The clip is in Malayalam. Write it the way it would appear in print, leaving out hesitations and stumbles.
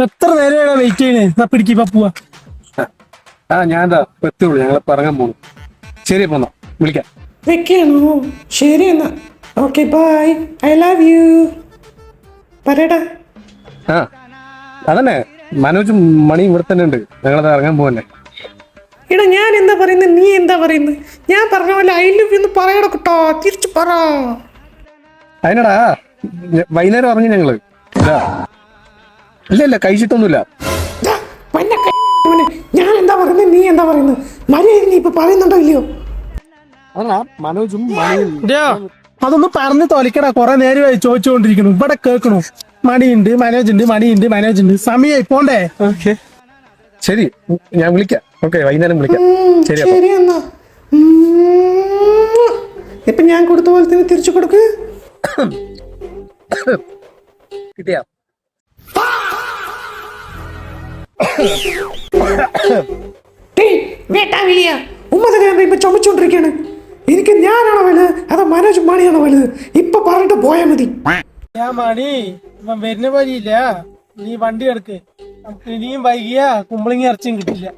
എത്ര നേരം വെയിറ്റ് ചെയ്യണേ പിടിക്കാ പോവാ. ഞാൻ എന്താ എത്തുള്ളൂ, ഞങ്ങൾ പറഞ്ഞാൻ പോകുന്നു. ശരി, പോന്നാ വിളിക്കാം. വെക്കണോ? ശരി എന്നാ, okay bye, I love you. പറയടാ. ആ അതന്നെ, മനോജും മണിയും ഇവിടെ തന്നെ ഉണ്ട്. ഞങ്ങളത് ഇറങ്ങാൻ പോവന്നെ. എടാ ഞാൻ എന്താ പറയുന്നത്, നീ എന്താ പറയുന്നത്? ഞാൻ പറഞ്ഞ പോലെ ഐ ലവ് യു എന്ന് പറയടാ കേട്ടോ, തിരിച്ചു പറ. അതിനടാ വൈകുന്നേരം ഇറങ്ങി ഞങ്ങള്. ഇല്ല കഴിച്ചിട്ടൊന്നുമില്ല. ഞാൻ എന്താ പറയുന്നത്, നീ എന്താ പറയുന്നത്? മര്യാദ നീ ഇപ്പൊ പറയുന്നുണ്ടോ ഇല്ലയോ? അതാ മനോജും മണിയും. അതൊന്ന് പറഞ്ഞു തോലിക്കടാ, കൊറേ നേരമായി ചോദിച്ചുകൊണ്ടിരിക്കണു. ഇവിടെ കേൾക്കണു മണിയുണ്ട് മനോജുണ്ട്. സമയായി പോണ്ടേ? ശരി, ഞാൻ വിളിക്കാം. ഓക്കെ, വൈകുന്നേരം വിളിക്കാം. ശരി എന്നാ. ഇപ്പൊ ഞാൻ കൊടുത്ത പോലെ തന്നെ തിരിച്ചു കൊടുക്ക്. കിട്ടിയാ? ഇപ്പൊ ചുമച്ചോണ്ടിരിക്കാണ്. എനിക്ക് ഞാനാണോ വലുത് അതോ മനോജ് മണിയാണോ വലുത്? ഇപ്പൊ പറഞ്ഞിട്ട് പോയാ മതി. ഞാൻ മണി ഇവൻ വരുന്ന വഴിയില്ല, നീ വണ്ടി എടുക്ക്. നമുക്ക് ഇനിയും വൈകിയാ കുമ്പളങ്ങി ഇറച്ചിയും കിട്ടില്ല.